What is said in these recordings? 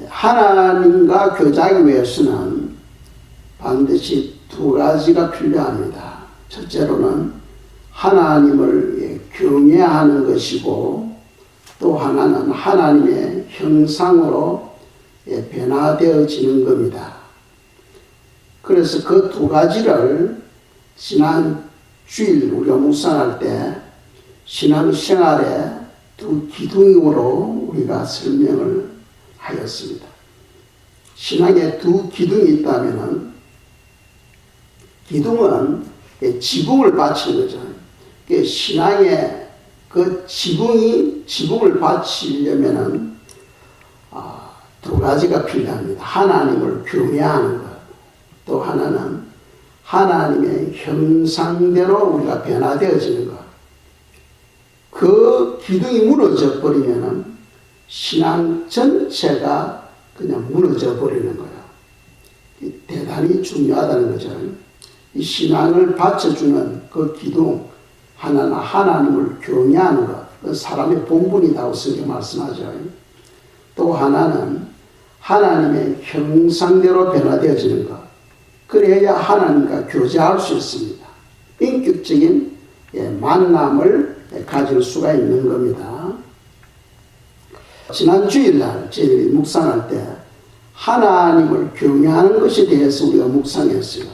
하나님과 교제하기 위해서는 반드시 두 가지가 필요합니다. 첫째로는 하나님을 경외하는 것이고, 또 하나는 하나님의 형상으로 변화되어지는 겁니다. 그래서 그 두 가지를 지난 주일 우리가 묵상할 때 신앙생활의 두 기둥으로 우리가 설명을 하였습니다. 신앙에 두 기둥이 있다면 기둥은 지붕을 받치는 거죠. 신앙의 그 지붕을 받치려면 두 가지가 필요합니다. 하나님을 경외하는 것, 또 하나는 하나님의 형상대로 우리가 변화되어지는 것. 그 기둥이 무너져 버리면 신앙 전체가 그냥 무너져 버리는 거예요. 대단히 중요하다는 거죠. 이 신앙을 받쳐주는 그 기둥 하나는 하나님을 경외하는 것, 그 사람의 본분이라고 성경 말씀하죠. 또 하나는 하나님의 형상대로 변화되어지는 것. 그래야 하나님과 교제할 수 있습니다. 인격적인 만남을 가질 수가 있는 겁니다. 지난 주일날 저희들이 묵상할 때 하나님을 경외하는 것에 대해서 우리가 묵상했어요.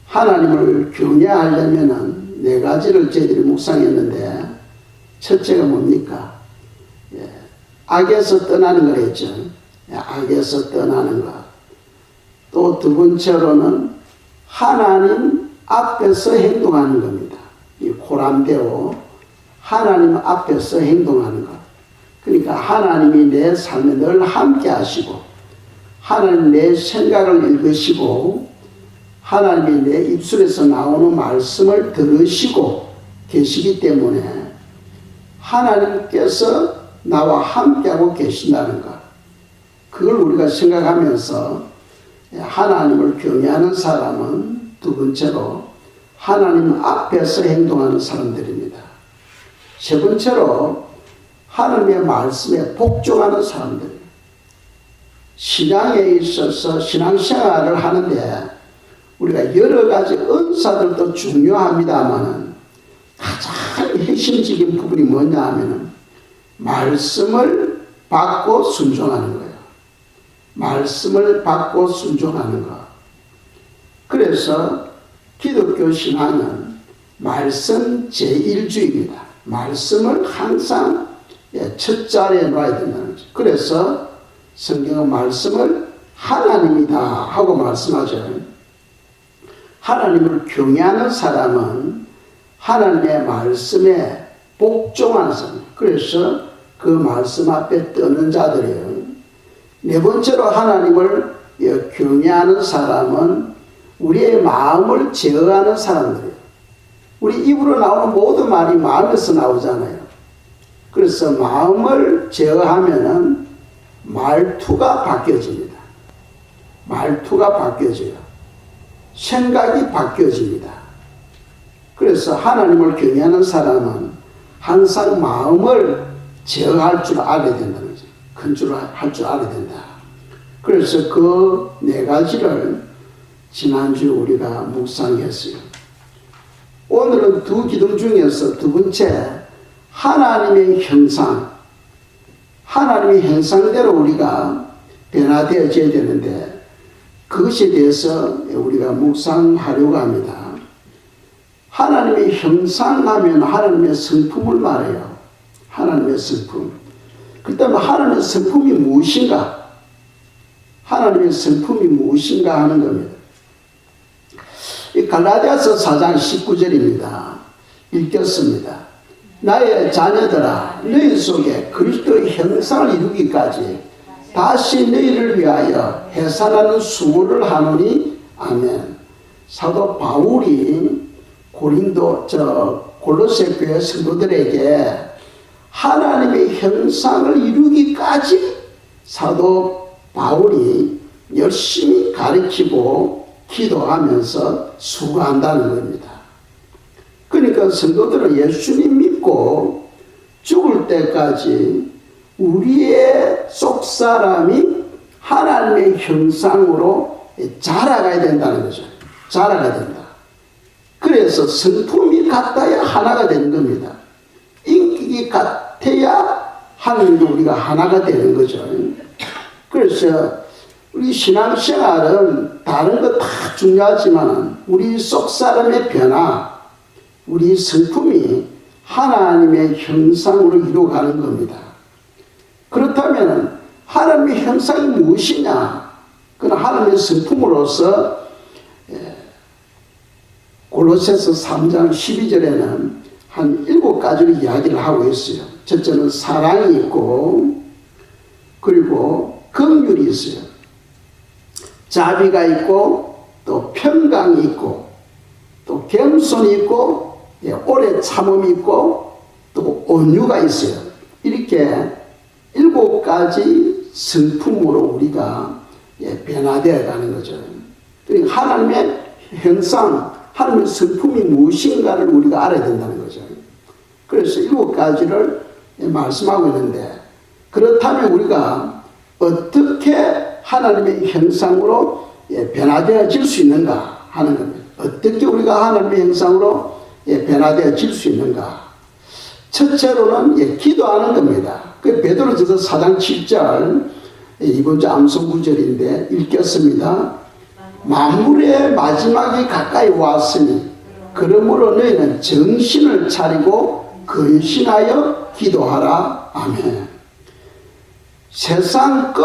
하나님을 경외하려면 네 가지를 저희들이 묵상했는데, 첫째가 뭡니까? 악에서 떠나는 거랬죠. 악에서 떠나는 것. 또 두 번째로는 하나님 앞에서 행동하는 겁니다. 이 고람되어 하나님 앞에서 행동하는 것. 그러니까 하나님이 내 삶에 늘 함께 하시고, 하나님 내 생각을 읽으시고, 하나님이 내 입술에서 나오는 말씀을 들으시고 계시기 때문에 하나님께서 나와 함께하고 계신다는 것. 그걸 우리가 생각하면서 하나님을 경외하는 사람은 두 번째로 하나님 앞에서 행동하는 사람들입니다. 세 번째로 하나님의 말씀에 복종하는 사람들. 신앙에 있어서 신앙생활을 하는데 우리가 여러 가지 은사들도 중요합니다만 가장 핵심적인 부분이 뭐냐 하면 말씀을 받고 순종하는 거예요. 말씀을 받고 순종하는 것. 그래서 기독교 신앙은 말씀 제1주의입니다. 말씀을 항상 첫 자리에 놔야 된다는 거죠. 그래서 성경은 말씀을 하나님이다 하고 말씀하죠. 하나님을 경외하는 사람은 하나님의 말씀에 복종하는 사람. 그래서 그 말씀 앞에 떠는 자들이에요. 네 번째로 하나님을 경외하는 사람은 우리의 마음을 제어하는 사람들이에요. 우리 입으로 나오는 모든 말이 마음에서 나오잖아요. 그래서 마음을 제어하면은 말투가 바뀌어집니다. 말투가 바뀌어져요. 생각이 바뀌어집니다. 그래서 하나님을 경외하는 사람은 항상 마음을 제어할 줄 알아야 된다는 거죠. 할 줄 알아야 된다. 그래서 그 네 가지를 지난주 우리가 묵상했어요. 오늘은 두 기둥 중에서 두 번째, 하나님의 형상. 하나님의 형상대로 우리가 변화되어져야 되는데 그것에 대해서 우리가 묵상하려고 합니다. 하나님의 형상하면 하나님의 성품을 말해요. 하나님의 성품. 그렇다면 하나님의 성품이 무엇인가? 하나님의 성품이 무엇인가 하는 겁니다. 이 갈라디아서 4장 19절입니다. 읽겠습니다. 나의 자녀들아, 너희 속에 그리스도의 형상을 이루기까지 다시 너희를 위하여 해산하는 수고를 하노니 아멘. 사도 바울이 골로새 교회 성도들에게 하나님의 형상을 이루기까지 사도 바울이 열심히 가르치고 기도하면서 수고한다는 겁니다. 그러니까 성도들은 예수님 믿고 죽을 때까지 우리의 속사람이 하나님의 형상으로 자라가야 된다는 거죠. 자라가야 된다. 그래서 성품이 같아야 하나가 되는 겁니다. 인격이 같아야 하나님도 우리가 하나가 되는 거죠. 그래서 우리 신앙생활은 다른 거 다 중요하지만 우리 속 사람의 변화, 우리 성품이 하나님의 형상으로 이루어가는 겁니다. 그렇다면 하나님의 형상이 무엇이냐? 그건 하나님의 성품으로서 골로새서 3장 12절에는 한 7가지를 이야기를 하고 있어요. 첫째는 사랑이 있고, 그리고 긍휼이 있어요. 자비가 있고, 또 평강이 있고, 또 겸손이 있고, 오래 참음이 있고, 또 온유가 있어요. 이렇게 7가지 성품으로 우리가 변화되어 가는 거죠. 그러니까 하나님의 형상, 하나님의 성품이 무엇인가를 우리가 알아야 된다는 거죠. 그래서 7가지를 말씀하고 있는데, 그렇다면 우리가 어떻게 하나님의 형상으로 변화되어질 수 있는가 하는 겁니다. 어떻게 우리가 하나님의 형상으로 변화되어질 수 있는가? 첫째로는 기도하는 겁니다. 그 베드로전서 4장 7절, 이번 주 암송 구절인데 읽겠습니다. 만물의 마지막이 가까이 왔으니 그러므로 너희는 정신을 차리고 근신하여 기도하라. 아멘. 세상 끝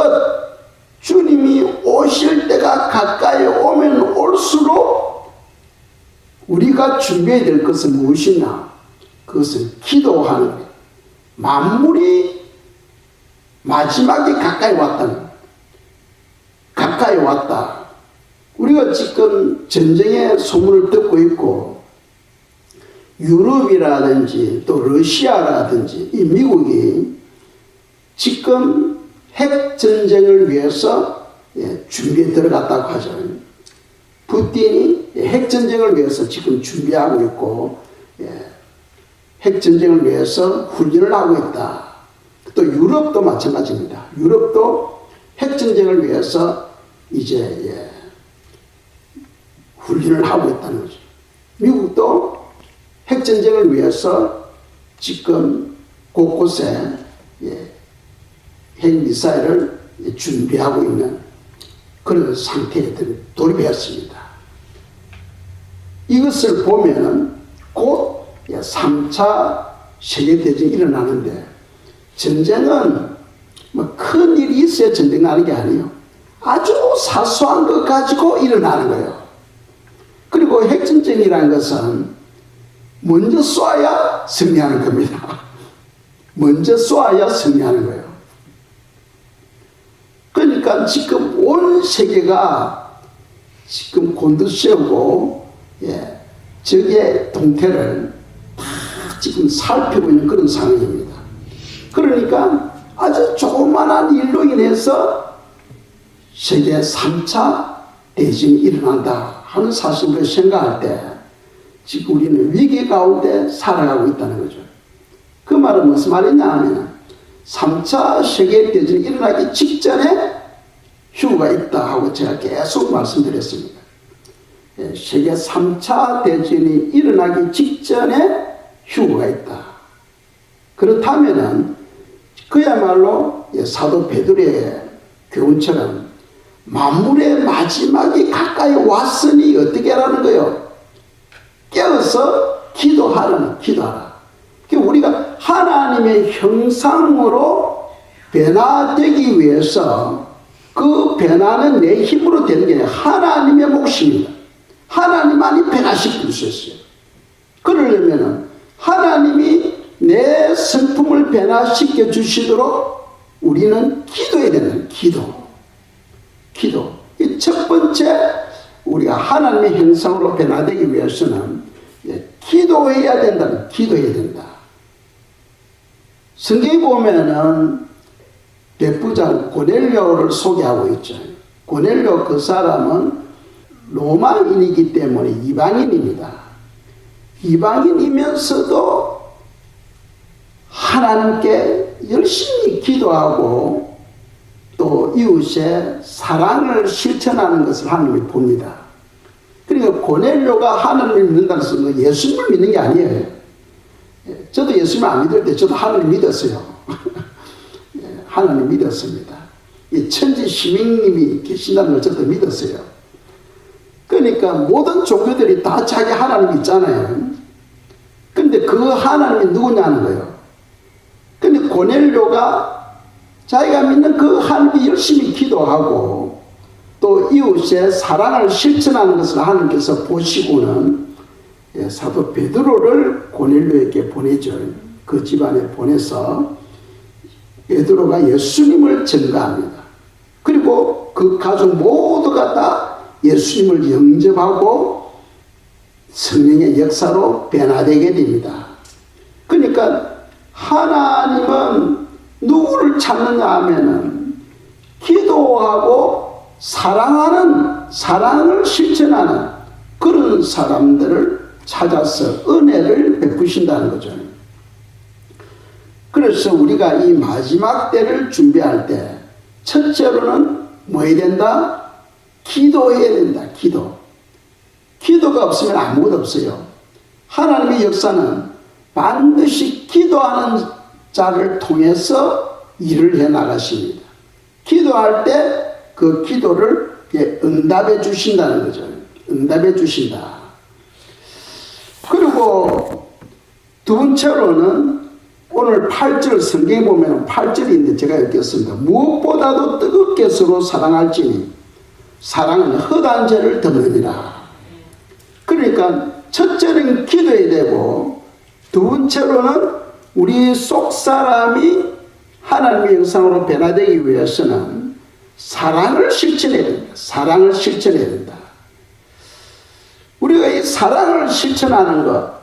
주님이 오실 때가 가까이 오면 올수록 우리가 준비해야 될 것은 무엇이냐? 그것은 기도하는 거예요. 만물이 마지막이 가까이 왔다는 거예요. 가까이 왔다. 우리가 지금 전쟁의 소문을 듣고 있고, 유럽이라든지 또 러시아라든지 이 미국이 지금 핵전쟁을 위해서 준비에 들어갔다고 하죠. 푸틴이 핵전쟁을 위해서 지금 준비하고 있고, 핵전쟁을 위해서 훈련을 하고 있다. 또 유럽도 마찬가지입니다. 유럽도 핵전쟁을 위해서 이제 훈련을 하고 있다는 거죠. 미국도 핵전쟁을 위해서 지금 곳곳에 핵미사일을 준비하고 있는 그런 상태에 돌입했습니다. 이것을 보면은 곧 3차 세계대전이 일어나는데, 전쟁은 뭐 큰 일이 있어야 전쟁 나는 게 아니에요. 아주 사소한 것 가지고 일어나는 거예요. 그리고 핵전쟁이라는 것은 먼저 쏴야 승리하는 겁니다. 먼저 쏴야 승리하는 거예요. 그러니까 지금 온 세계가 지금 곤두세우고 적의 동태를 다 지금 살피고 있는 그런 상황입니다. 그러니까 아주 조그만한 일로 인해서 세계 3차 대전이 일어난다 하는 사실을 생각할 때 지금 우리는 위기 가운데 살아가고 있다는 거죠. 그 말은 무슨 말이냐 하면 3차 세계대전이 일어나기 직전에 휴가 있다 하고 제가 계속 말씀드렸습니다. 세계 3차 대전이 일어나기 직전에 휴가 있다. 그렇다면은 그야말로 사도 베드로의 교훈처럼 만물의 마지막이 가까이 왔으니 어떻게 하라는 거예요? 깨어서 기도하라. 우리가 하나님의 형상으로 변화되기 위해서 그 변화는 내 힘으로 되는 게 아니라 하나님의 몫입니다. 하나님만이 변화시킬 수 있어요. 그러려면 하나님이 내 성품을 변화시켜 주시도록 우리는 기도해야 된다. 기도. 이 첫 번째 우리가 하나님의 형상으로 변화되기 위해서는 기도해야 된다. 성경에 보면은 백부장 고넬료를 소개하고 있죠. 고넬료 그 사람은 로마인이기 때문에 이방인입니다. 이방인이면서도 하나님께 열심히 기도하고 또 이웃의 사랑을 실천하는 것을 하나님이 봅니다. 그러니까 고넬료가 하나님을 믿는다는 것은 예수님을 믿는 게 아니에요. 저도 예수님을 안 믿을 때 저도 하나님 믿었어요. 하나님 믿었습니다. 천지 시민님이 계신다는 걸 저도 믿었어요. 그러니까 모든 종교들이 다 자기 하나님 있잖아요. 근데 그 하나님이 누구냐는 거예요. 근데 고넬료가 자기가 믿는 그 하나님이 열심히 기도하고 또 이웃의 사랑을 실천하는 것을 하나님께서 보시고는 사도 베드로를 고넬료에게 보내죠. 그 집안에 보내서 베드로가 예수님을 증거합니다. 그리고 그 가족 모두가 다 예수님을 영접하고 성령의 역사로 변화되게 됩니다. 그러니까 하나님은 누구를 찾느냐 하면은 기도하고 사랑하는, 사랑을 실천하는 그런 사람들을 찾아서 은혜를 베푸신다는 거죠. 그래서 우리가 이 마지막 때를 준비할 때 첫째로는 뭐 해야 된다? 기도해야 된다. 기도가 없으면 아무것도 없어요. 하나님의 역사는 반드시 기도하는 자를 통해서 일을 해 나가십니다. 기도할 때 그 기도를 응답해 주신다는 거죠. 응답해 주신다. 그리고 두 번째로는 오늘 8절 성경에 보면 8절인데 제가 읽겠습니다. 무엇보다도 뜨겁게 서로 사랑할지니 사랑은 헛한 죄를 덮느니라. 그러니까 첫째는 기도해야 되고 두 번째로는 우리 속 사람이 하나님의 형상으로 변화되기 위해서는 사랑을 실천해야 된다. 사랑을 실천해야 된다. 우리가 이 사랑을 실천하려면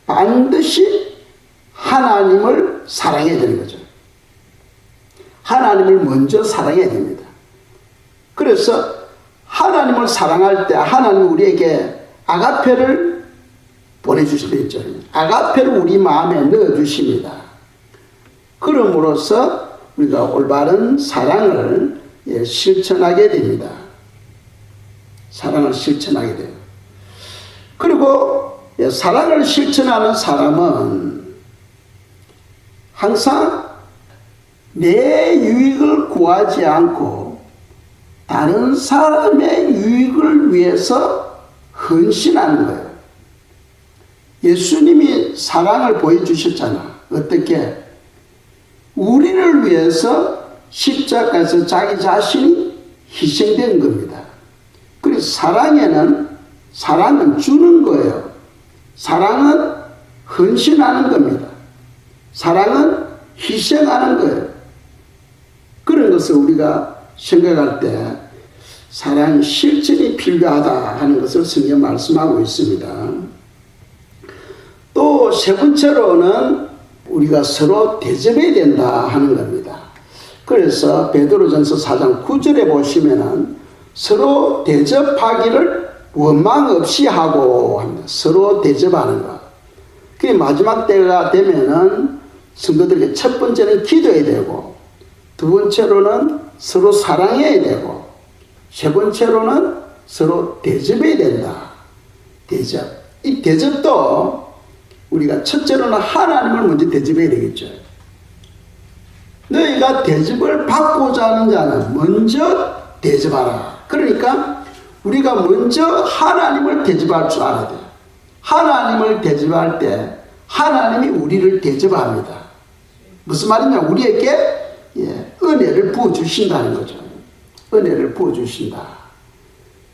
반드시 하나님을 사랑해야 되는 거죠. 하나님을 먼저 사랑해야 됩니다. 그래서 하나님을 사랑할 때 하나님은 우리에게 아가페를 보내주시게 있죠. 아가페를 우리 마음에 넣어주십니다. 그럼으로써 우리가 올바른 사랑을 실천하게 됩니다. 사랑을 실천하게 돼요. 그리고 사랑을 실천하는 사람은 항상 내 유익을 구하지 않고 다른 사람의 유익을 위해서 헌신하는 거예요. 예수님이 사랑을 보여주셨잖아. 어떻게? 우리를 위해서 십자가에서 자기 자신이 희생된 겁니다. 그래서 사랑은 주는 거예요. 사랑은 헌신하는 겁니다. 사랑은 희생하는 거예요. 그런 것을 우리가 생각할 때 사랑 실천이 필요하다 하는 것을 성경 말씀하고 있습니다. 또 세 번째로는 우리가 서로 대접해야 된다 하는 겁니다. 그래서 베드로전서 4장 9절에 보시면은 서로 대접하기를 원망 없이 하고 합니다. 서로 대접하는 것. 그게 마지막 때가 되면은 성도들에게 첫 번째는 기도해야 되고 두 번째로는 서로 사랑해야 되고 세 번째로는 서로 대접해야 된다. 대접. 이 대접도 우리가 첫째로는 하나님을 먼저 대접해야 되겠죠. 너희가 대접을 받고자 하는 자는 먼저 대접하라. 그러니까 우리가 먼저 하나님을 대접할 줄 알아야 돼요. 하나님을 대접할 때 하나님이 우리를 대접합니다. 무슨 말이냐? 우리에게 은혜를 부어주신다는 거죠. 은혜를 부어주신다.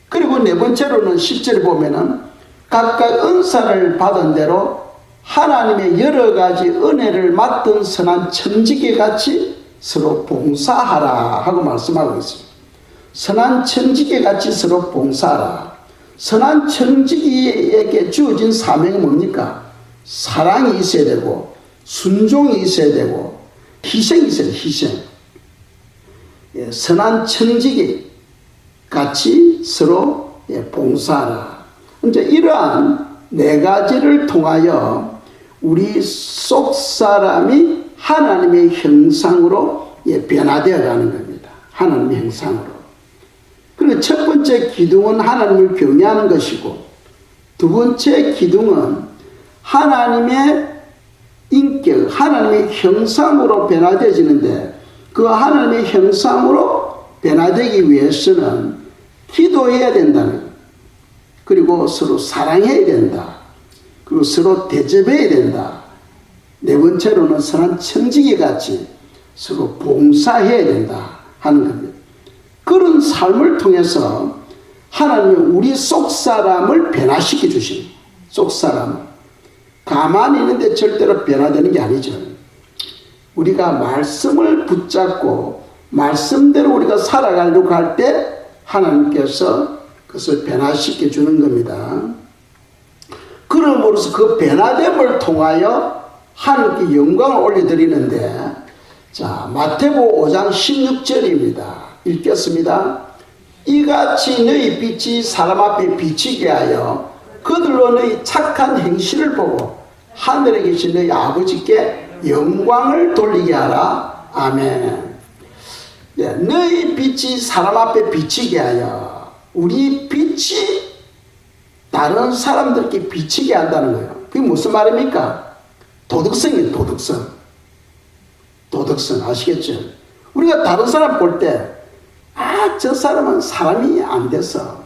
그리고 네 번째로는 10절에 보면은 각각 은사를 받은 대로 하나님의 여러 가지 은혜를 맡은 선한 청지기 같이 서로 봉사하라 하고 말씀하고 있습니다. 선한 청지기 같이 서로 봉사하라. 선한 청지기에게 주어진 사명이 뭡니까? 사랑이 있어야 되고 순종이 있어야 되고 희생이 있어야 돼요. 희생. 선한 청지기 같이 서로 봉사하라. 이제 이러한 네 가지를 통하여 우리 속 사람이 하나님의 형상으로 변화되어 가는 겁니다. 하나님의 형상으로. 그리고 첫 번째 기둥은 하나님을 경외하는 것이고, 두 번째 기둥은 하나님의 인격, 하나님의 형상으로 변화되어지는데, 그 하나님의 형상으로 변화되기 위해서는 기도해야 된다는 거예요. 그리고 서로 사랑해야 된다. 그리고 서로 대접해야 된다. 네 번째로는 선한 청지기 같이 서로 봉사해야 된다 하는 겁니다. 그런 삶을 통해서 하나님은 우리 속사람을 변화시켜 주십니다. 속사람을. 가만히 있는데 절대로 변화되는 게 아니죠. 우리가 말씀을 붙잡고 말씀대로 우리가 살아가려고 할 때 하나님께서 그것을 변화시켜 주는 겁니다. 그럼으로써 그 변화됨을 통하여 하나님께 영광을 올려드리는데, 자, 마태복음 5장 16절입니다. 읽겠습니다. 이같이 너희 빛이 사람 앞에 비치게 하여 그들로 너희 착한 행실을 보고 하늘에 계신 너희 아버지께 영광을 돌리게 하라. 아멘. 네, 너희 빛이 사람 앞에 비치게 하여, 우리 빛이 다른 사람들께 비치게 한다는 거예요. 그게 무슨 말입니까? 도덕성이에요. 도덕성. 도덕성 아시겠죠? 우리가 다른 사람 볼 때, 아, 저 사람은 사람이 안 돼서,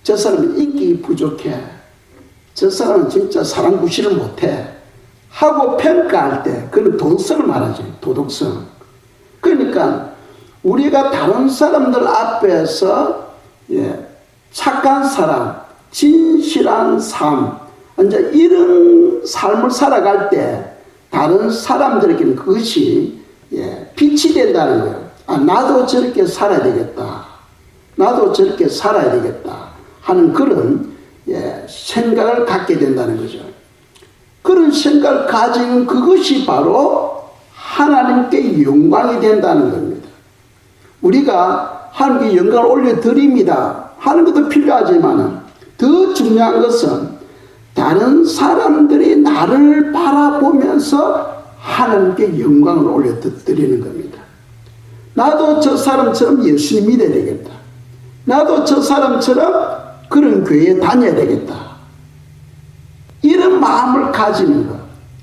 저 사람은 인격이 부족해, 저 사람은 진짜 사람 구실을 못해 하고 평가할 때 그건 도덕성을 말하죠. 도덕성. 그러니까 우리가 다른 사람들 앞에서 착한 사람, 진실한 삶, 이제 이런 삶을 살아갈 때 다른 사람들에게는 그것이 빛이 된다는 거예요. 아, 나도 저렇게 살아야 되겠다. 나도 저렇게 살아야 되겠다 하는 그런 생각을 갖게 된다는 거죠. 그런 생각을 가지는 그것이 바로 하나님께 영광이 된다는 겁니다. 우리가 하나님께 영광을 올려드립니다 하는 것도 필요하지만 더 중요한 것은 다른 사람들이 나를 바라보면서 하나님께 영광을 올려드리는 겁니다. 나도 저 사람처럼 예수님 믿어야 되겠다. 나도 저 사람처럼 그런 교회에 다녀야 되겠다. 이런 마음을 가지는 것,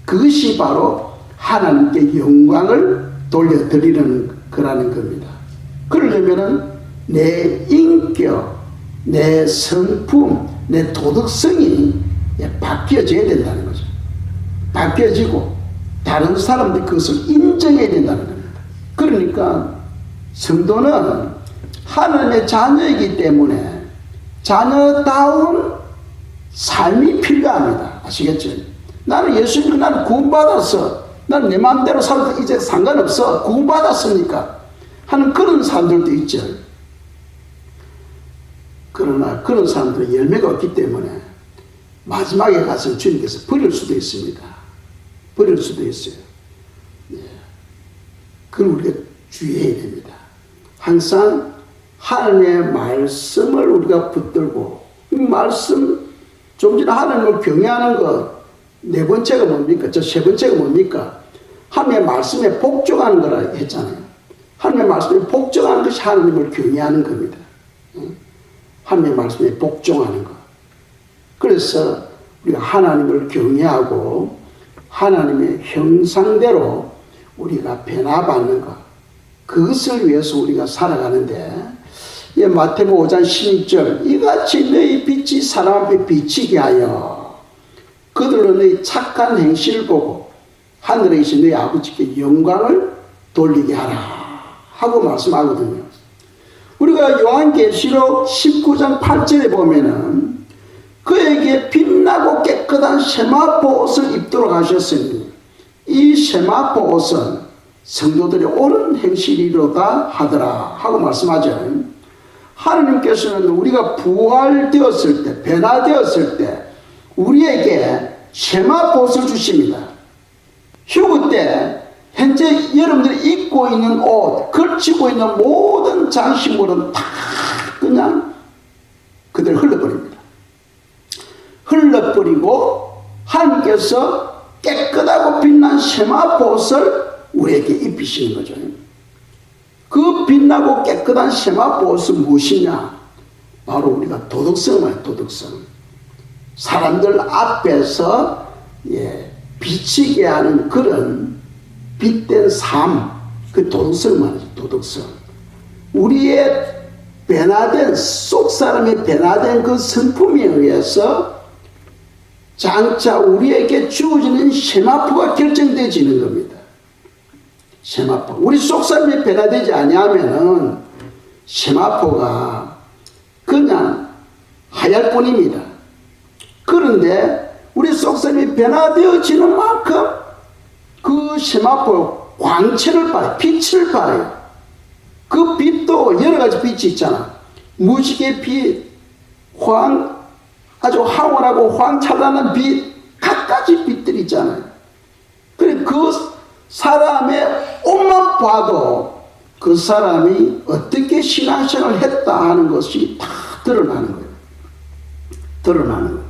그것이 바로 하나님께 영광을 돌려드리는 거라는 겁니다. 그러려면은 내 인격, 내 성품, 내 도덕성이 바뀌어져야 된다는 거죠. 바뀌어지고 다른 사람들이 그것을 인정해야 된다는 겁니다. 그러니까 성도는 하나님의 자녀이기 때문에 자녀다운 삶이 필요합니다. 아시겠죠? 나는 예수 믿고 나는 구원받았어. 나는 내 마음대로 살아도 이제 상관없어. 구원받았으니까 하는 그런 사람들도 있죠. 그러나 그런 사람들은 열매가 없기 때문에 마지막에 가서 주님께서 버릴 수도 있습니다. 버릴 수도 있어요. 그걸 우리가 주의해야 됩니다. 항상 하나님의 말씀을 우리가 붙들고, 이 말씀, 좀 전에 하나님을 경외하는 것, 네 번째가 뭡니까? 저 세 번째가 뭡니까? 하나님의 말씀에 복종하는 거라 했잖아요. 하나님의 말씀에 복종하는 것이 하나님을 경외하는 겁니다. 하나님의 말씀에 복종하는 것. 그래서 우리가 하나님을 경외하고 하나님의 형상대로 우리가 변화받는 것, 그것을 위해서 우리가 살아가는데, 마태복음 5장 16절 이같이 너희 빛이 사람 앞에 비치게 하여 그들로 너희 착한 행실을 보고 하늘에 계신 너희 아버지께 영광을 돌리게 하라 하고 말씀하거든요. 우리가 요한계시록 19장 8절에 보면은 그에게 빛나고 깨끗한 세마포 옷을 입도록 하셨으니 이 세마포 옷은 성도들의 옳은 행실이로다 하더라 하고 말씀하죠. 하나님께서는 우리가 부활되었을 때, 변화되었을 때 우리에게 세마포 옷을 주십니다. 휴거 때 현재 여러분들이 입고 있는 옷, 걸치고 있는 모든 장식물은 다 그냥 그대로 흘러버립니다. 흘러버리고 하나님께서 깨끗하고 빛난 세마포 옷을 우리에게 입히시는 거죠. 그 빛나고 깨끗한 세마포옷은 무엇이냐? 바로 우리가 도덕성이에요. 도덕성. 사람들 앞에서 비치게 하는 그런 빛된 삶, 그 도덕성 말이죠. 도덕성. 우리의 변화된, 속 사람의 변화된 그 성품에 의해서 장차 우리에게 주어지는 세마포가 결정되어지는 겁니다. 세마포. 우리 속 사람이 변화되지 아니하면은 세마포가 그냥 하얄 뿐입니다. 그런데 우리 속 사람이 변화되어지는 만큼 그 세마포 광채를 발해요. 빛을 발해요. 그 빛도 여러 가지 빛이 있잖아. 무지개 빛, 아주 황홀하고 황찬란한 빛, 갖가지 빛들이 있잖아요. 그래 그 사람의 옷만 봐도 그 사람이 어떻게 신앙생활을 했다 하는 것이 다 드러나는 거예요. 드러나는 거예요.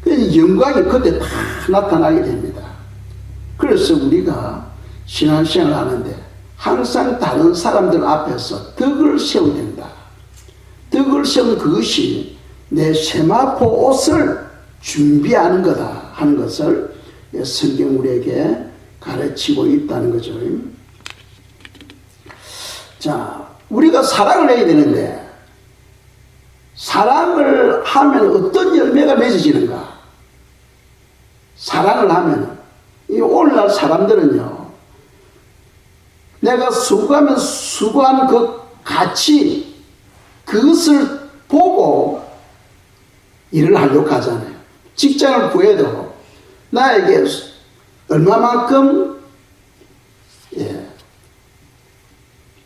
그래서 영광이 그때 다 나타나게 됩니다. 그래서 우리가 신앙생활을 하는데 항상 다른 사람들 앞에서 덕을 세워야 된다. 덕을 세우는 그것이 내 세마포 옷을 준비하는 거다 하는 것을 성경 우리에게 가르치고 있다는 거죠. 자, 우리가 사랑을 해야 되는데 사랑을 하면 어떤 열매가 맺어지는가? 사랑을 하면 이 오늘날 사람들은요, 내가 수고하면 수고한 그 가치, 그것을 보고 일을 하려고 하잖아요. 직장을 구해도 나에게 얼마만큼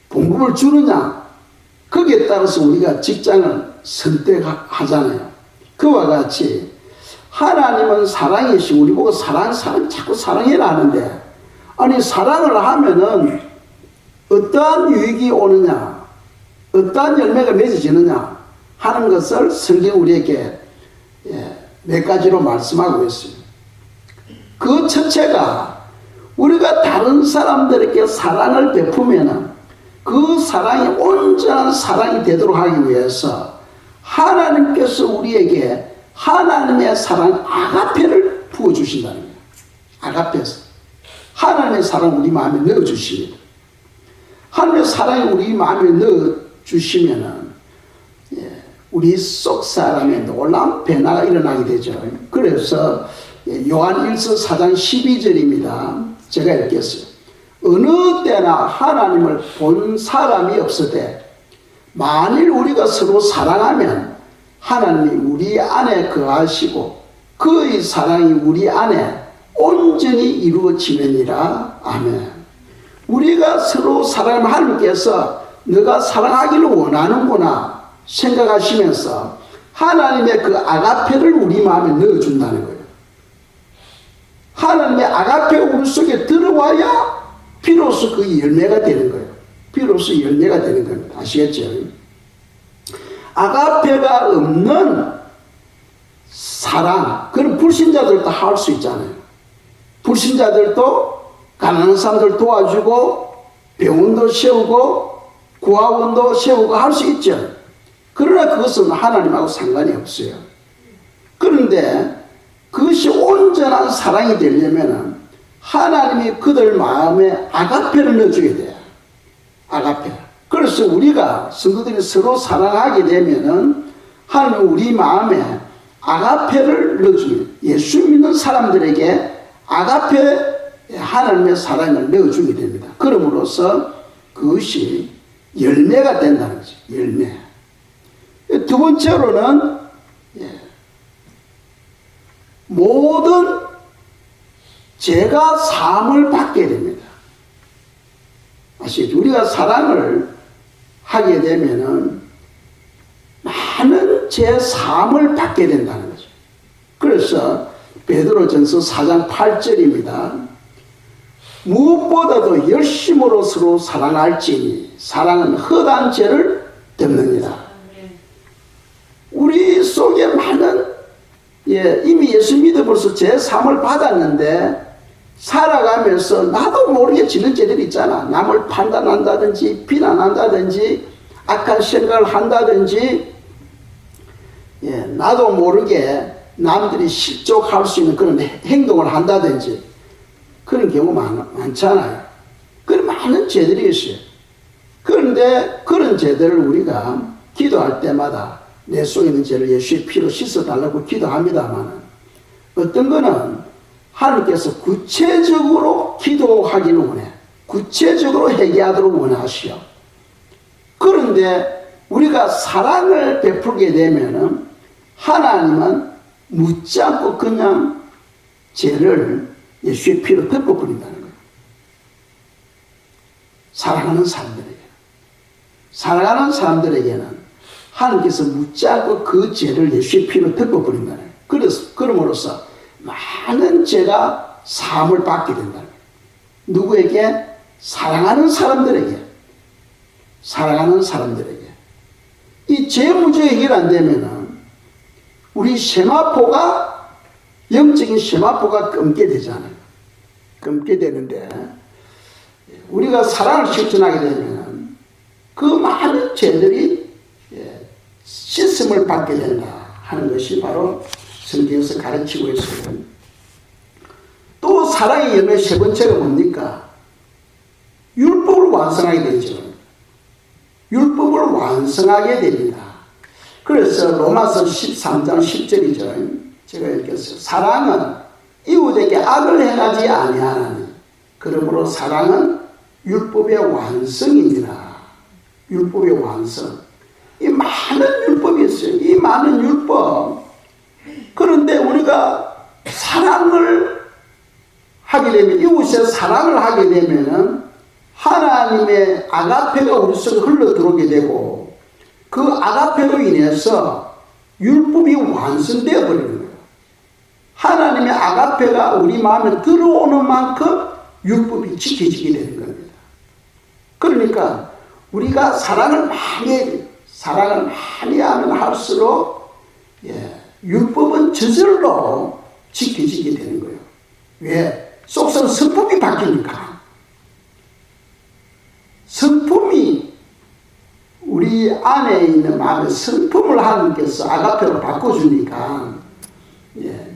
봉급을 주느냐, 거기에 따라서 우리가 직장을 선택하잖아요. 그와 같이 하나님은 사랑이시고 우리 보고 사랑 자꾸 사랑해라 하는데, 아니 사랑을 하면은 어떠한 유익이 오느냐, 어떠한 열매가 맺어지느냐 하는 것을 성경 우리에게 몇 가지로 말씀하고 있어요. 그 첫째가 우리가 다른 사람들에게 사랑을 베푸면은 그 사랑이 온전한 사랑이 되도록 하기 위해서 하나님께서 우리에게 하나님의 사랑 아가페를 부어주신다는 거예요. 아가페에서 하나님의 사랑 우리 마음에 넣어주십니다. 하나님의 사랑이 우리 마음에 넣어주시면은 우리 속 사람에 놀라운 변화가 일어나게 되죠. 그래서 요한 1서 4장 12절입니다. 제가 읽겠어요. 어느 때나 하나님을 본 사람이 없으되 만일 우리가 서로 사랑하면 하나님이 우리 안에 거하시고 그의 사랑이 우리 안에 온전히 이루어지느니라. 아멘. 우리가 서로 사랑하면 하나님께서 너가 사랑하기를 원하는구나 생각하시면서 하나님의 그 아가페를 우리 마음에 넣어준다는 거예요. 하나님의 아가페가 우리 속에 들어와야 비로소 그 열매가 되는 거예요. 비로소 열매가 되는 겁니다. 아시겠죠? 아가페가 없는 사랑, 그런 불신자들도 할 수 있잖아요. 불신자들도 가난한 사람들 도와주고 병원도 세우고 구하원도 세우고 할 수 있죠. 그러나 그것은 하나님하고 상관이 없어요. 그런데 그것이 온전한 사랑이 되려면 하나님이 그들 마음에 아가페를 넣어줘야 돼요. 아가페. 그래서 우리가 성도들이 서로 사랑하게 되면은 하나님은 우리 마음에 아가페를 넣어줍니다. 예수 믿는 사람들에게 아가페 하나님의 사랑을 넣어주게 됩니다. 그럼으로써 그것이 열매가 된다는 거죠. 열매. 두 번째로는 모든 죄가 사함을 받게 됩니다. 아시겠죠? 우리가 사랑을 하게 되면은 많은 죄 사함을 받게 된다는 거죠. 그래서 베드로전서 4장 8절입니다. 무엇보다도 열심으로 서로 사랑할지니 사랑은 허다한 죄를 덮느니라. 우리 속에 많은 이미 예수 믿어 벌써 죄 사함을 받았는데 살아가면서 나도 모르게 지는 죄들이 있잖아. 남을 판단한다든지 비난한다든지 악한 생각을 한다든지, 나도 모르게 남들이 실족할 수 있는 그런 행동을 한다든지 그런 경우 많잖아요. 그런 많은 죄들이 있어요. 그런데 그런 죄들을 우리가 기도할 때마다 내 속에 있는 죄를 예수의 피로 씻어달라고 기도합니다만, 어떤 거는 하나님께서 구체적으로 기도하기를 원해. 구체적으로 회개하도록 원하시오. 그런데 우리가 사랑을 베풀게 되면은 하나님은 묻지 않고 그냥 죄를 예수의 피로 덮어버린다는 거예요. 사랑하는 사람들에게는 하나님께서 묻지 않고 그 죄를 예수의 피로 덮어버린다는 거예요. 그럼으로써 많은 죄가 사함을 받게 된다는 거예요. 누구에게? 사랑하는 사람들에게. 이 죄 문제 해결 안 되면은 우리 세마포가, 영적인 세마포가 끊게 되잖아요. 끊게 되는데, 우리가 사랑을 실천하게 되면 그 많은 죄들이 씻음을 받게 된다 하는 것이 바로 성경에서 가르치고 있어요. 또 사랑의 열매 세 번째가 뭡니까? 율법을 완성하게 되죠. 율법을 완성하게 됩니다. 그래서 로마서 13장 10절이죠. 제가 읽겠어요. 사랑은 이웃에게 악을 행하지 아니하나니 그러므로 사랑은 율법의 완성이니라. 율법의 완성. 이 많은 율법이 있어요. 이 많은 율법. 그런데 우리가 사랑을 하게 되면, 이웃의 사랑을 하게 되면은 하나님의 아가페가 우리 속에 흘러 들어오게 되고, 그 아가페로 인해서 율법이 완성되어 버리는 거예요. 하나님의 아가페가 우리 마음에 들어오는 만큼 율법이 지켜지게 되는 겁니다. 그러니까 우리가 사랑을 많이 하면 할수록 율법은 저절로 지켜지게 되는 거예요. 왜? 속성 성품이 바뀌니까. 성품이, 우리 안에 있는 마음의 성품을 하나님께서 아가페로 바꿔주니까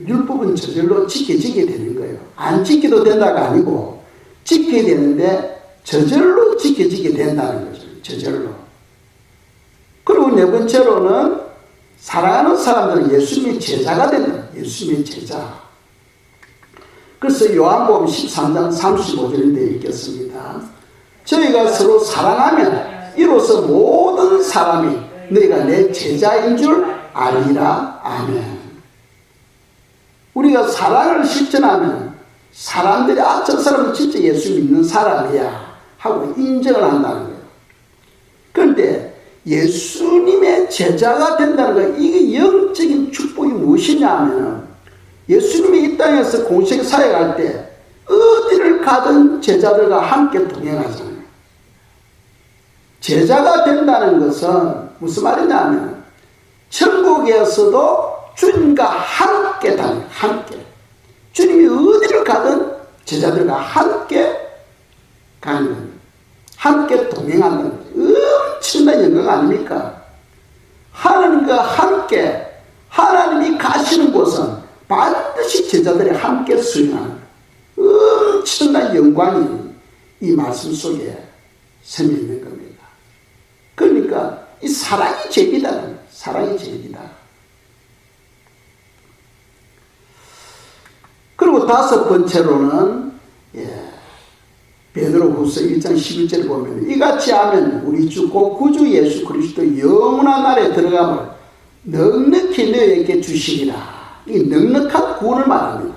율법은 저절로 지켜지게 되는 거예요. 안 지켜도 된다가 아니고 지켜야 되는데 저절로 지켜지게 된다는 거죠. 저절로. 그리고 네 번째로는 사랑하는 사람들은 예수님의 제자가 된다. 예수님의 제자. 그래서 요한복음 13장 35절인데 읽겠습니다. 저희가 서로 사랑하면 이로써 모든 사람이 너희가 내 제자인 줄 알리라. 아멘. 우리가 사랑을 실천하면 사람들이 저 사람은 진짜 예수 믿는 사람이야 하고 인정을 한다는 거예요. 그런데 예수님의 제자가 된다는 거, 이게 영적인 축복이 무엇이냐 하면, 예수님이 이 땅에서 공생 사역할 때 어디를 가든 제자들과 함께 동행하잖아요. 제자가 된다는 것은 무슨 말이냐 하면 천국에서도 주님과 함께 다녀요. 함께. 주님이 어디를 가든 제자들과 함께 가는 거예요. 함께 동행하는 거예요. 엄청난 영광 아닙니까? 하나님과 함께, 하나님이 가시는 곳은 반드시 제자들이 함께 수행하는 엄청난 영광이 이 말씀 속에 스며 있는 겁니다. 그러니까 이 사랑이 제기다. 사랑이 제기다. 그리고 다섯 번째로는 베드로후서 1장 11절을 보면, 이같이 하면 우리 주 곧 구주 예수 그리스도 영원한 날에 들어감을 넉넉히 너희에게 주시리라. 이 넉넉한 구원을 말합니다.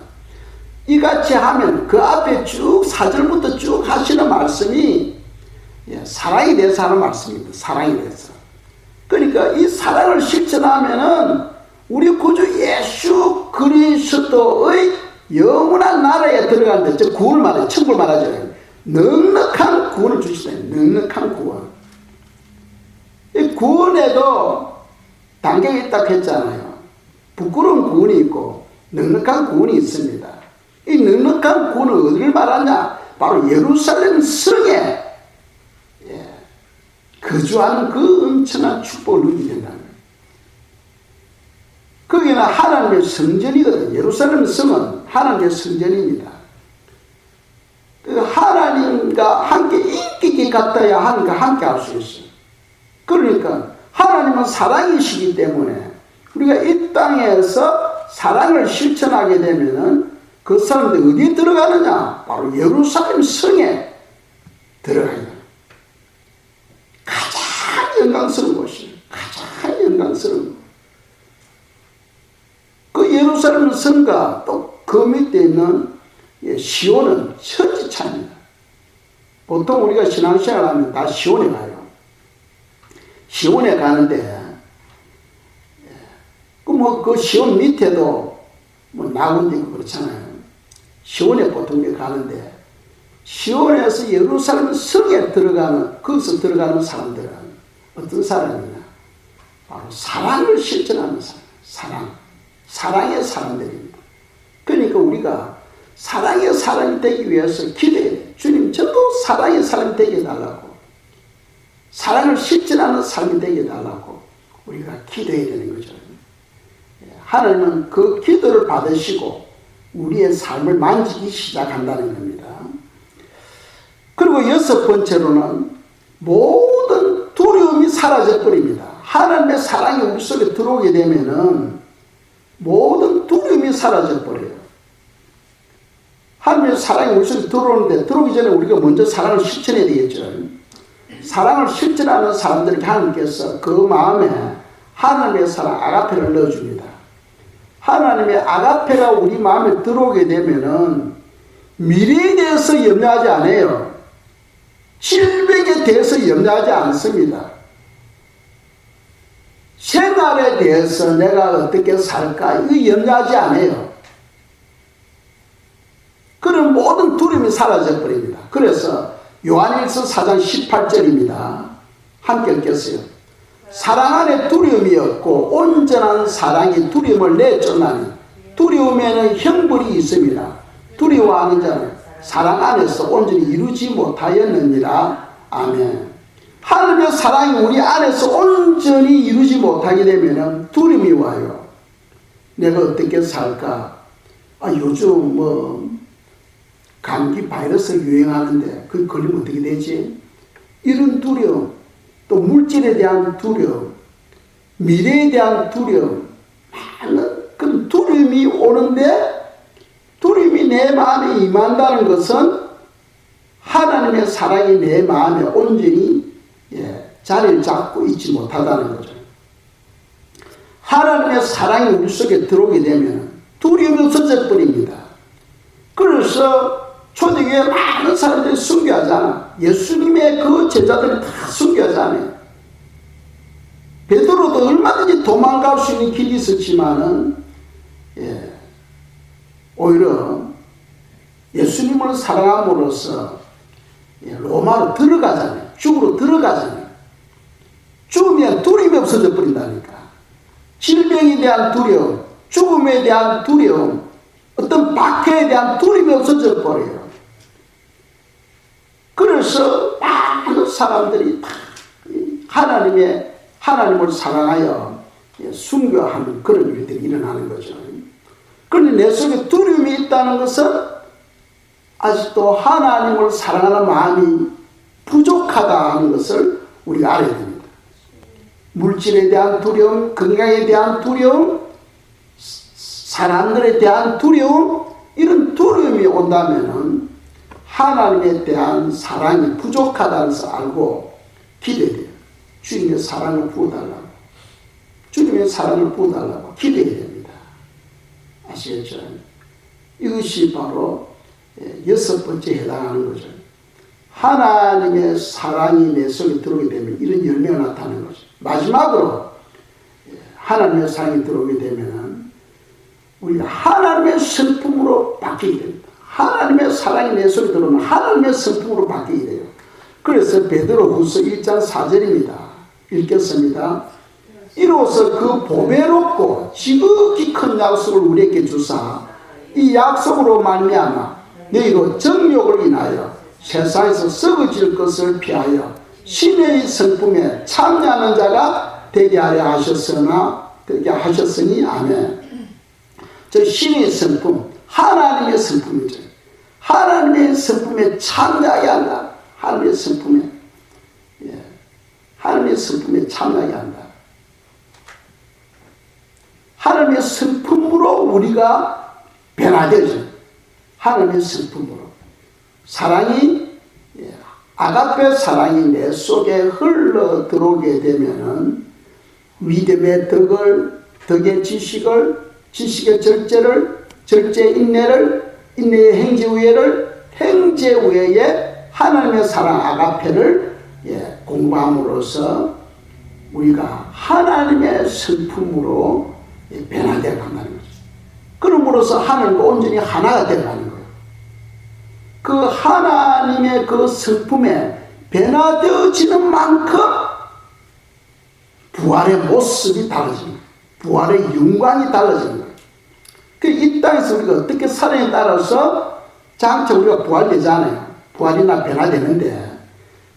이같이 하면 그 앞에 쭉 4절부터 쭉 하시는 말씀이 사랑에 대해서 하는 말씀입니다. 사랑에 대해서. 그러니까 이 사랑을 실천하면은 우리 구주 예수 그리스도의 영원한 나라에 들어가는데, 저 구원을 말해요. 천국을 말하죠. 넉넉한 구원을 주시다. 넉넉한 구원. 이 구원에도 단계가 있다고 했잖아요. 부끄러운 구원이 있고 넉넉한 구원이 있습니다. 이 넉넉한 구원은 어디를 말하냐? 바로 예루살렘 성에 거주하는 그 엄청난 축복을 누리게 된다는 거예요. 거기는 하나님의 성전이거든요. 예루살렘 성은 하나님의 성전입니다. 하나님과 함께 인격이 같아야 하나님과 함께 할 수 있어요. 그러니까 하나님은 사랑이시기 때문에 우리가 이 땅에서 사랑을 실천하게 되면은 그 사람들이 어디에 들어가느냐? 바로 예루살렘 성에 들어가요. 가장 영광스러운 곳이에요. 가장 영광스러운 곳. 그 예루살렘 성과 또 그 밑에 있는 시온은 천지차입니다. 보통 우리가 신앙생활 하면 다 시온에 가요. 시온에 가는데 그 시온 밑에도 나군데 있고 그렇잖아요. 시온에 보통 가는데 시온에서 예루살렘 성에 들어가는, 거기서 들어가는 사람들은 어떤 사람이냐? 바로 사랑을 실천하는 사람. 사랑의 사람들입니다. 그러니까 우리가 사랑의 사람이 되기 위해서 기도해야 돼요. 주님, 저도 사랑의 사람이 되게 해달라고. 사랑을 실천하는 삶이 되게 해달라고 우리가 기도해야 되는 거죠. 하나님은 그 기도를 받으시고 우리의 삶을 만지기 시작한다는 겁니다. 그리고 여섯 번째로는 모든 두려움이 사라져버립니다. 하나님의 사랑이 우리 속에 들어오게 되면은 모든 두려움이 사라져버려요. 하나님의 사랑이 우리 속에 들어오는데 들어오기 전에 우리가 먼저 사랑을 실천해야 되겠죠. 사랑을 실천하는 사람들에게 하나님께서 그 마음에 하나님의 사랑 아가페를 넣어줍니다. 하나님의 아가페가 우리 마음에 들어오게 되면은 미래에 대해서 염려하지 않아요. 질병에 대해서 염려하지 않습니다. 생활에 대해서 내가 어떻게 살까 이거 염려하지 않아요. 그런 모든 두려움이 사라져 버립니다. 그래서 요한일서 4장 18절입니다. 함께 읽겠어요. 사랑 안에 두려움이 없고 온전한 사랑이 두려움을 내쫓나니 두려움에는 형벌이 있습니다. 두려워하는 자는 사랑 안에서 온전히 이루지 못하였느니라. 아멘. 하나님의 사랑이 우리 안에서 온전히 이루지 못하게 되면 두려움이 와요. 내가 어떻게 살까? 요즘 감기 바이러스 유행하는데 그게 걸리면 어떻게 되지? 이런 두려움, 또 물질에 대한 두려움, 미래에 대한 두려움, 많은 그런 두려움이 오는데 두려움이 내 마음에 임한다는 것은 하나님의 사랑이 내 마음에 온전히 자리를 잡고 있지 못하다는 거죠. 하나님의 사랑이 우리 속에 들어오게 되면 두려움이 없어져 버립니다. 그래서 초대교회 많은 사람들이 순교하잖아. 예수님의 그 제자들이 다 순교하잖아요. 베드로도 얼마든지 도망갈 수 있는 길이 있었지만은 오히려 예수님을 사랑함으로써 로마로 들어가잖아요. 죽으로 들어가잖아요. 죽으면 두려움이 없어져 버린다니까. 질병에 대한 두려움, 죽음에 대한 두려움, 어떤 박해에 대한 두려움이 없어져 버려요. 그래서 많은 사람들이 하나님을 사랑하여 순교하는 그런 일들이 일어나는 거죠. 그런데 내 속에 두려움이 있다는 것은 아직도 하나님을 사랑하는 마음이 부족하다는 것을 우리가 알아야 됩니다. 물질에 대한 두려움, 건강에 대한 두려움, 사람들에 대한 두려움, 이런 두려움이 온다면은 하나님에 대한 사랑이 부족하다는 것을 알고 기도해야 돼요. 주님의 사랑을 부어달라고. 주님의 사랑을 부어달라고 기도해야 됩니다. 아시겠죠? 이것이 바로 여섯 번째 해당하는 거죠. 하나님의 사랑이 내 속에 들어오게 되면 이런 열매가 나타나는 거죠. 마지막으로 하나님의 사랑이 들어오게 되면 우리가 하나님의 성품으로 바뀌게 됩니다. 하나님의 사랑이 내 속에 들어오면 하나님의 성품으로 바뀌게 돼요. 그래서 베드로후서 1장 4절입니다. 읽겠습니다. 이로써 그 보배롭고 지극히 큰 약속을 우리에게 주사 이 약속으로 말미암아 너희로 정욕을 인하여 세상에서 썩어질 것을 피하여 신의 성품에 참여하는 자가 되게 하려 하셨으니 아멘. 저 신의 성품, 하나님의 성품이죠. 하나님의 성품에 참여하게 한다. 하나님의 성품에, 하나님의 성품에 참여하게 한다. 하나님의 성품으로 우리가 변화되죠. 하나님의 성품으로. 사랑이, 아가페 사랑이 내 속에 흘러 들어오게 되면은 믿음의 덕의 지식을, 지식의 절제의 인내를, 인내의 행제 후에 하나님의 사랑 아가페를 공부함으로써 우리가 하나님의 성품으로 변화되어 간다는 거죠. 그럼으로써 하나님과 온전히 하나가 되어가는 거예요. 그 하나님의 그 성품에 변화되어지는 만큼 부활의 모습이 달라지는 거예요. 부활의 영광이 달라지는 거예요. 이 땅에서 우리가 어떻게 사랑에 따라서 장차 우리가 부활되잖아요. 부활이나 변화되는데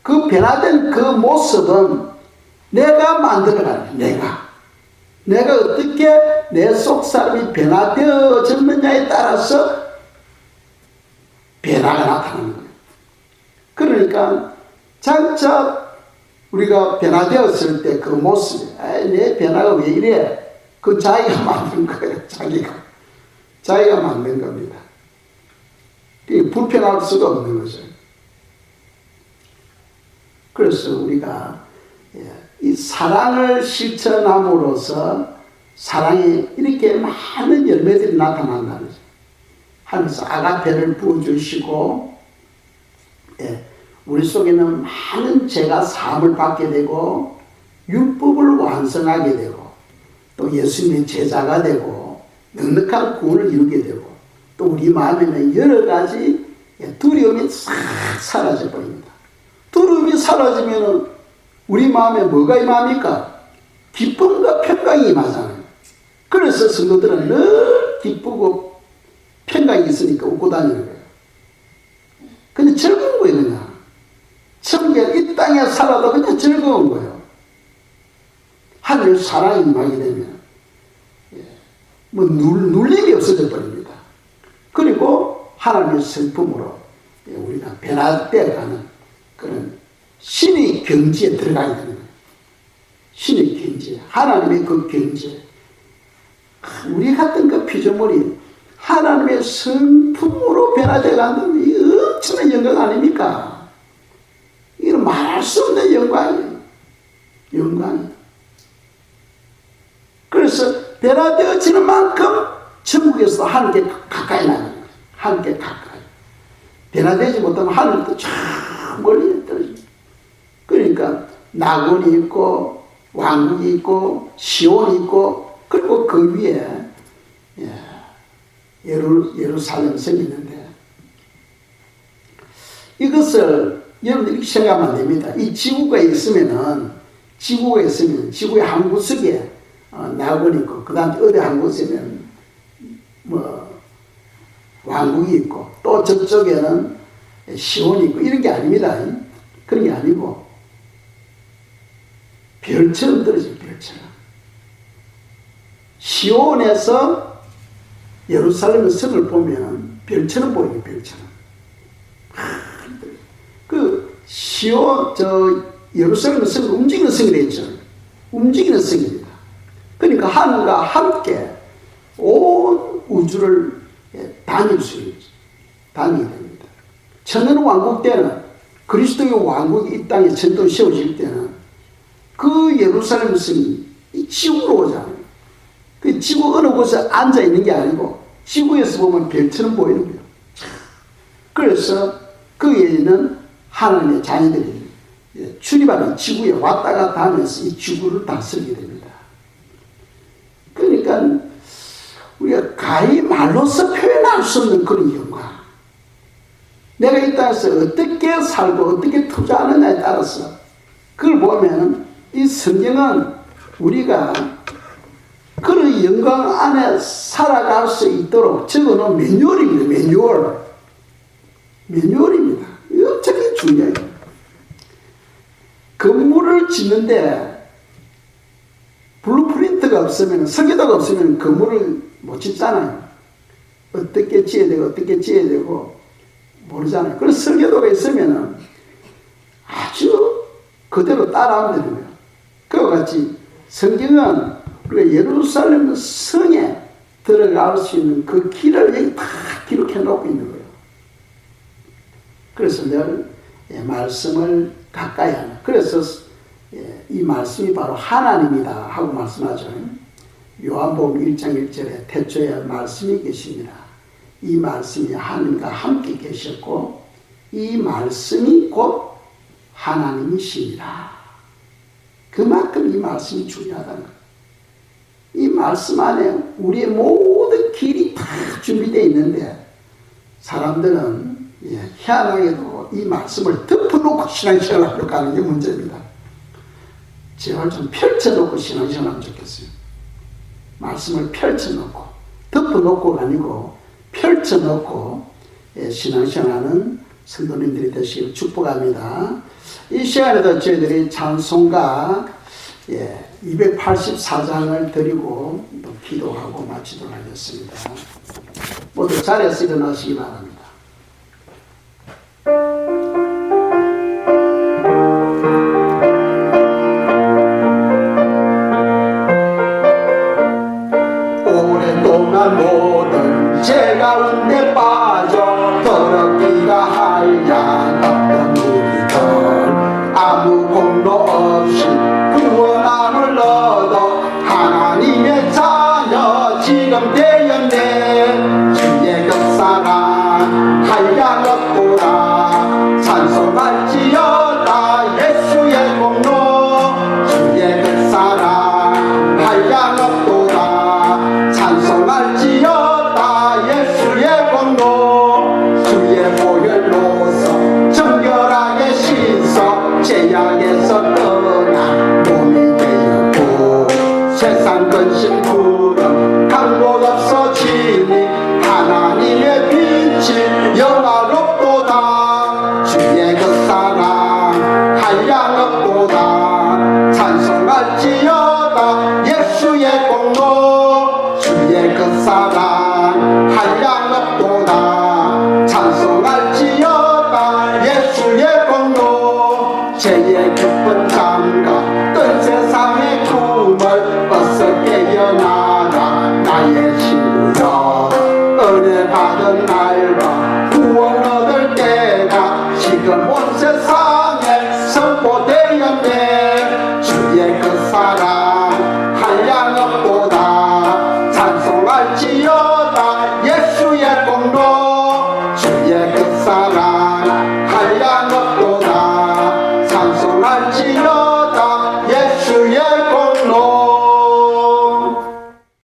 그 변화된 그 모습은 내가 만들어가는 거예요. 내가 어떻게 내 속 사람이 변화되어졌느냐에 따라서 변화가 나타나는 거예요. 그러니까 장차 우리가 변화되었을 때 그 모습이 내 변화가 왜 이래? 그 자기가 만든 거예요. 자기가 만든 겁니다. 불편할 수가 없는 거죠. 그래서 우리가 이 사랑을 실천함으로써 사랑에 이렇게 많은 열매들이 나타난다는 거죠. 하면서 아가페를 부어주시고 우리 속에는 많은 죄가 사함을 받게 되고 율법을 완성하게 되고 또 예수님의 제자가 되고 넉넉한 구원을 이루게 되고 또 우리 마음에는 여러 가지 두려움이 싹 사라져 버립니다. 두려움이 사라지면 우리 마음에 뭐가 임합니까? 기쁨과 평강이 임하잖아요. 그래서 성도들은 늘 기쁘고 평강이 있으니까 웃고 다니는 거예요. 근데 즐거운 거예요, 그냥. 천국에 이 땅에 살아도 그냥 즐거운 거예요. 하늘 사랑이 임하게 되면 뭐 눌림이 없어져 버립니다. 그리고 하나님의 성품으로 우리가 변화되어가는 그런 신의 경지에 들어가게 되는 거예요. 신의 경지, 하나님의 그 경지. 우리 같은 그 피조물이 하나님의 성품으로 변화되어 간다는 이 엄청난 영광 아닙니까? 이건 말할 수 없는 영광이에요. 영광이에요. 그래서 변화되어지는 만큼 천국에서 하늘께 가까이 나가는 거예요. 하늘께 가까이. 변화되지 못하면 하늘도 저 멀리 떨어집니다. 그러니까 낙원이 있고 왕국이 있고 시온이 있고 그리고 그 위에 예루살렘 성이 있는데 이것을 여러분들 이렇게 생각하면 됩니다. 이 지구가 있으면 지구의 한 구석에 낙원이 있고 그 다음에 어디 한 곳에는 뭐 왕국이 있고 또 저쪽에는 시온이 있고 이런 게 아닙니다. 그런 게 아니고 별처럼 떨어져요. 별처럼. 시온에서 예루살렘 성을 보면 별처럼 보여요. 별처럼. 그 시온 예루살렘 성은 움직이는 성이 되죠. 움직이는 성입니다. 그러니까 하늘과 함께 온 우주를 다닐 수 있죠. 다니게 됩니다. 천년 왕국 때는 그리스도의 왕국이 이 땅에 전도 세워질 때는 그 예루살렘 성이 이 지구로 오잖아요. 그 지구 어느 곳에 앉아 있는 게 아니고 지구에서 보면 별처럼 보이는 거예요. 그래서 거기에는 하나님의 자녀들이 출입하는 지구에 왔다 갔다 하면서 이 지구를 다스리게 됩니다. 그러니까 우리가 가히 말로서 표현할 수 없는 그런 영광. 내가 이 땅에서 어떻게 살고 어떻게 투자하느냐에 따라서 그걸 보면 이 성경은 우리가 그런 그 영광 안에 살아갈 수 있도록 적어놓은 매뉴얼입니다. 매뉴얼입니다. 이거 되게 중요해요. 건물을 짓는데 블루프린트가 없으면, 설계도가 없으면 건물을 못 짓잖아요. 어떻게 지어야 되고 어떻게 지어야 되고 모르잖아요. 그래서 설계도가 있으면 아주 그대로 따라하면 되는 거예요. 그와 같이 성경은 우리가 예루살렘 성에 들어갈 수 있는 그 길을 여기 다 기록해 놓고 있는 거예요. 그래서 늘 말씀을 가까이 하는, 그래서 이 말씀이 바로 하나님이다 하고 말씀하죠. 요한복음 1장 1절에 태초에 말씀이 계십니다. 이 말씀이 하나님과 함께 계셨고 이 말씀이 곧 하나님이십니다. 그만큼 이 말씀이 중요하다는 거예요. 이 말씀 안에 우리의 모든 길이 다 준비되어 있는데 사람들은 희한하게도 이 말씀을 덮어놓고 신앙생활을 하려고 하는 게 문제입니다. 제발 좀 펼쳐놓고 신앙생활 하면 좋겠어요. 말씀을 펼쳐놓고, 덮어놓고가 아니고 펼쳐놓고 신앙생활하는 성도님들이 되시길 축복합니다. 이 시간에도 저희들이 찬송가 284장을 드리고 또 기도하고 마치도록 하겠습니다. 모두 자리에서 일어나시기 바랍니다. 오랫동안 모든 죄 가운데 빠져 더럽기가 하얀 우리들 아무 공로 없이 구원함을 얻어 하나님의 자녀 지금 되었네. 주의 그 사랑 한량없도다 찬송할지어다 예수의 공로. 주의 그 사랑 한량없도다 찬송할지어다 예수의 공로. 주의 보혈로서 정결하게 씻어 죄악에서 떠나 몸이 되었고 세상 근심 구름 강못 없어지니 하나님의 빛이 영화롭도다. 주의 그 사랑 한량없도다 찬송할지어다 예수의 공로. 주의 그 사랑 한량없도다 찬송할지어다 예수의 공로. 죄의 깊은 장가 뜬 세상의 꿈을 어서 깨어나라 나의 친구여. 은혜 받은 날과 구원 얻을 때가 지금 온 세상에 선포되었네. 주의 그 사랑 한량없도다 찬송할지어다 예수의 공로. 주의 그 사랑 한량없도다